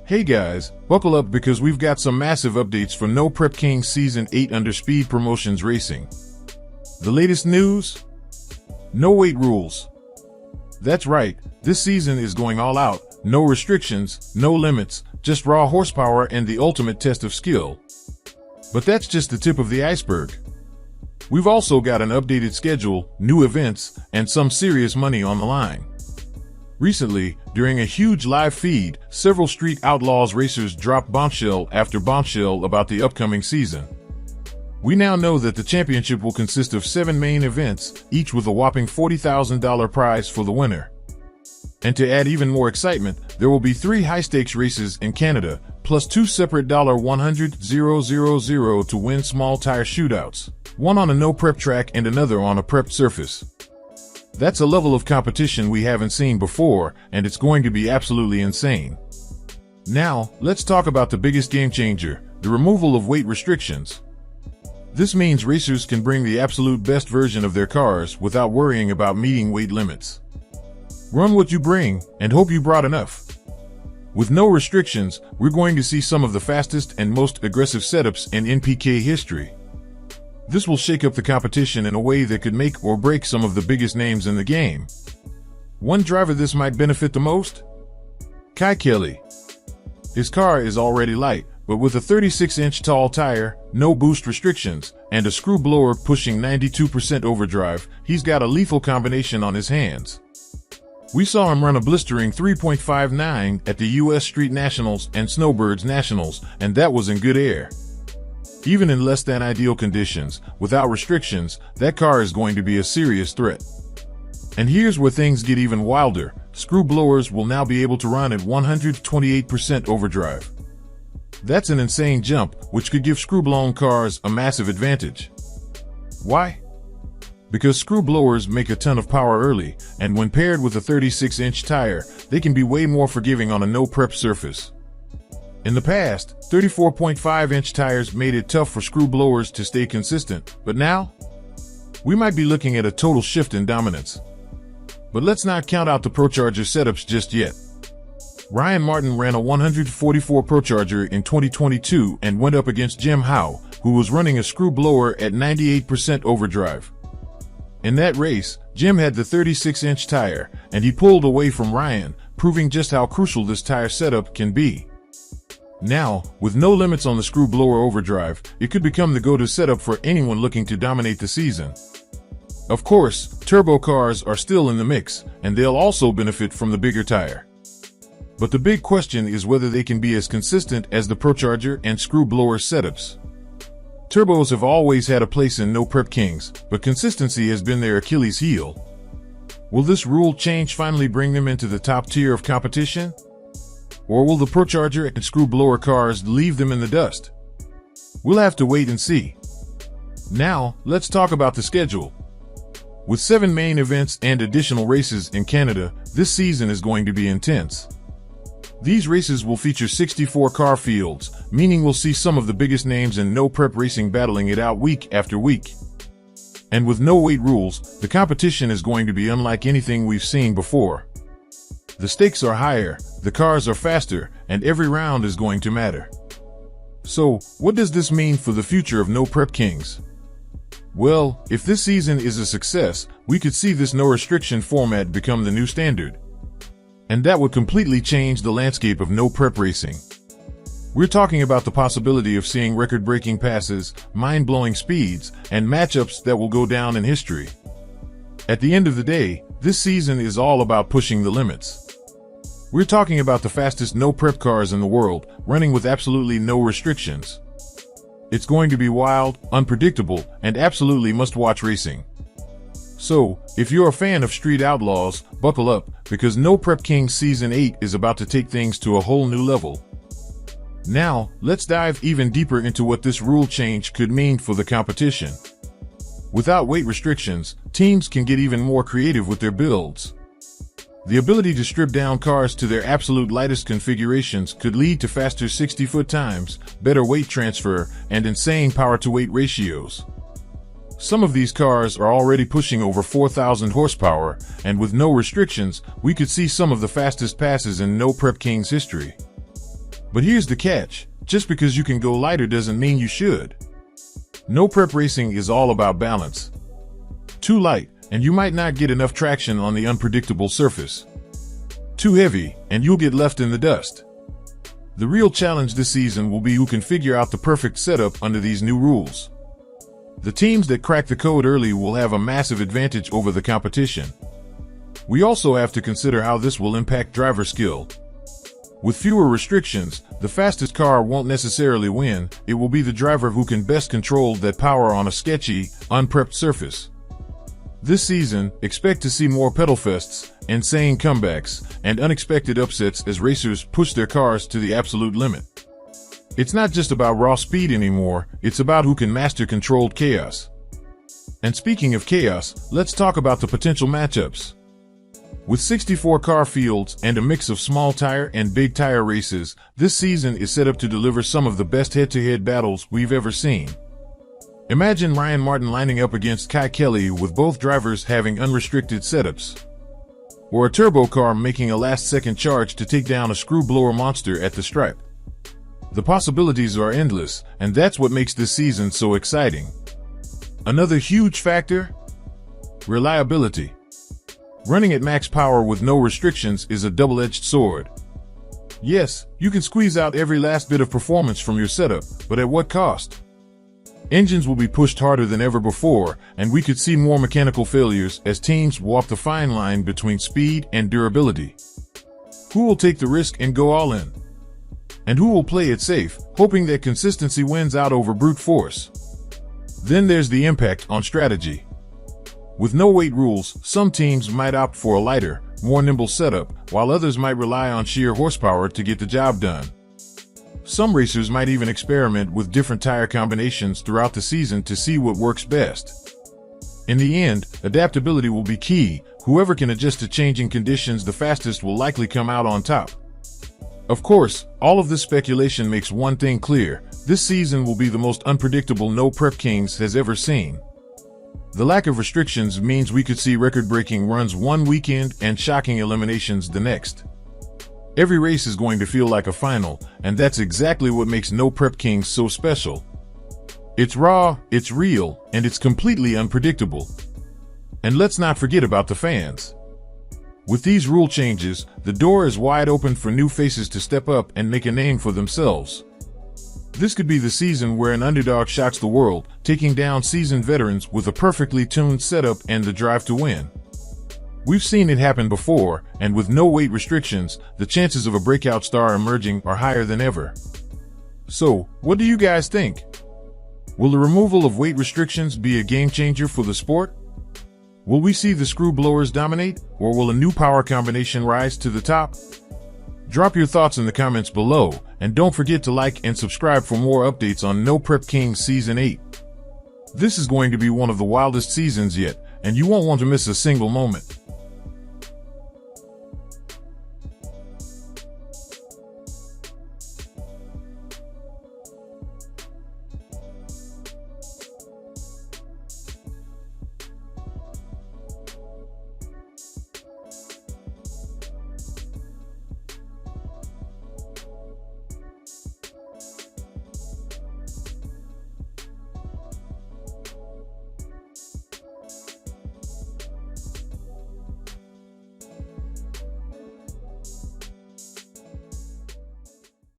Hey guys, buckle up because we've got some massive updates for No Prep Kings Season 8 under Speed Promotions Racing. The latest news? No weight rules. That's right, this season is going all out, no restrictions, no limits, just raw horsepower and the ultimate test of skill. But that's just the tip of the iceberg. We've also got an updated schedule, new events, and some serious money on the line. Recently, during a huge live feed, several Street Outlaws racers dropped bombshell after bombshell about the upcoming season. We now know that the championship will consist of 7 main events, each with a whopping $40,000 prize for the winner. And to add even more excitement, there will be 3 high-stakes races in Canada, plus 2 separate $100,000 to win small tire shootouts, one on a no-prep track and another on a prepped surface. That's a level of competition we haven't seen before, and it's going to be absolutely insane. Now, let's talk about the biggest game changer, the removal of weight restrictions. This means racers can bring the absolute best version of their cars without worrying about meeting weight limits. Run what you bring, and hope you brought enough. With no restrictions, we're going to see some of the fastest and most aggressive setups in NPK history. This will shake up the competition in a way that could make or break some of the biggest names in the game. One driver this might benefit the most? Kai Kelly. His car is already light, but with a 36-inch tall tire, no boost restrictions, and a screw blower pushing 92% overdrive, he's got a lethal combination on his hands. We saw him run a blistering 3.59 at the US Street Nationals and Snowbirds Nationals, and that was in good air. Even in less than ideal conditions, without restrictions, that car is going to be a serious threat. And here's where things get even wilder. Screw blowers will now be able to run at 128% overdrive. That's an insane jump, which could give screw-blown cars a massive advantage. Why? Because screw blowers make a ton of power early, and when paired with a 36-inch tire, they can be way more forgiving on a no-prep surface. In the past, 34.5-inch tires made it tough for screw blowers to stay consistent, but now? We might be looking at a total shift in dominance. But let's not count out the ProCharger setups just yet. Ryan Martin ran a 144 ProCharger in 2022 and went up against Jim Howe, who was running a screw blower at 98% overdrive. In that race, Jim had the 36-inch tire, and he pulled away from Ryan, proving just how crucial this tire setup can be. Now, with no limits on the screw blower overdrive, it could become the go-to setup for anyone looking to dominate the season. Of course, turbo cars are still in the mix, and they'll also benefit from the bigger tire. But the big question is whether they can be as consistent as the ProCharger and screw blower setups. Turbos have always had a place in No Prep Kings, but consistency has been their Achilles heel. Will this rule change finally bring them into the top tier of competition? Or will the ProCharger and screw blower cars leave them in the dust? We'll have to wait and see. Now, let's talk about the schedule. With 7 main events and additional races in Canada, this season is going to be intense. These races will feature 64 car fields, meaning we'll see some of the biggest names in no-prep racing battling it out week after week. And with no weight rules, the competition is going to be unlike anything we've seen before. The stakes are higher, the cars are faster, and every round is going to matter. So, what does this mean for the future of No Prep Kings? Well, if this season is a success, we could see this no-restriction format become the new standard. And that would completely change the landscape of no-prep racing. We're talking about the possibility of seeing record-breaking passes, mind-blowing speeds, and matchups that will go down in history. At the end of the day, this season is all about pushing the limits. We're talking about the fastest no-prep cars in the world, running with absolutely no restrictions. It's going to be wild, unpredictable, and absolutely must-watch racing. So, if you're a fan of Street Outlaws, buckle up, because No Prep Kings Season 8 is about to take things to a whole new level. Now, let's dive even deeper into what this rule change could mean for the competition. Without weight restrictions, teams can get even more creative with their builds. The ability to strip down cars to their absolute lightest configurations could lead to faster 60-foot times, better weight transfer, and insane power-to-weight ratios. Some of these cars are already pushing over 4,000 horsepower, and with no restrictions, we could see some of the fastest passes in No Prep Kings history. But here's the catch. Just because you can go lighter doesn't mean you should. No prep racing is all about balance. Too light, and you might not get enough traction on the unpredictable surface. Too heavy, and you'll get left in the dust. The real challenge this season will be who can figure out the perfect setup under these new rules. The teams that crack the code early will have a massive advantage over the competition. We also have to consider how this will impact driver skill. With fewer restrictions, the fastest car won't necessarily win. It will be the driver who can best control that power on a sketchy, unprepped surface. This season, expect to see more pedal fests, insane comebacks, and unexpected upsets as racers push their cars to the absolute limit. It's not just about raw speed anymore, it's about who can master controlled chaos. And speaking of chaos, let's talk about the potential matchups. With 64 car fields and a mix of small tire and big tire races, this season is set up to deliver some of the best head-to-head battles we've ever seen. Imagine Ryan Martin lining up against Kai Kelly with both drivers having unrestricted setups. Or a turbo car making a last-second charge to take down a screw-blower monster at the stripe. The possibilities are endless, and that's what makes this season so exciting. Another huge factor? Reliability. Running at max power with no restrictions is a double-edged sword. Yes, you can squeeze out every last bit of performance from your setup, but at what cost? Engines will be pushed harder than ever before, and we could see more mechanical failures as teams walk the fine line between speed and durability. Who will take the risk and go all in? And who will play it safe, hoping that consistency wins out over brute force? Then there's the impact on strategy. With no weight rules, some teams might opt for a lighter, more nimble setup, while others might rely on sheer horsepower to get the job done. Some racers might even experiment with different tire combinations throughout the season to see what works best. In the end, adaptability will be key. Whoever can adjust to changing conditions the fastest will likely come out on top. Of course, all of this speculation makes one thing clear. This season will be the most unpredictable No Prep Kings has ever seen. The lack of restrictions means we could see record-breaking runs one weekend and shocking eliminations the next. Every race is going to feel like a final, and that's exactly what makes No Prep Kings so special. It's raw, it's real, and it's completely unpredictable. And let's not forget about the fans. With these rule changes, the door is wide open for new faces to step up and make a name for themselves. This could be the season where an underdog shocks the world, taking down seasoned veterans with a perfectly tuned setup and the drive to win. We've seen it happen before, and with no weight restrictions, the chances of a breakout star emerging are higher than ever. So, what do you guys think? Will the removal of weight restrictions be a game changer for the sport? Will we see the screw blowers dominate, or will a new power combination rise to the top? Drop your thoughts in the comments below, and don't forget to like and subscribe for more updates on No Prep Kings Season 8. This is going to be one of the wildest seasons yet, and you won't want to miss a single moment.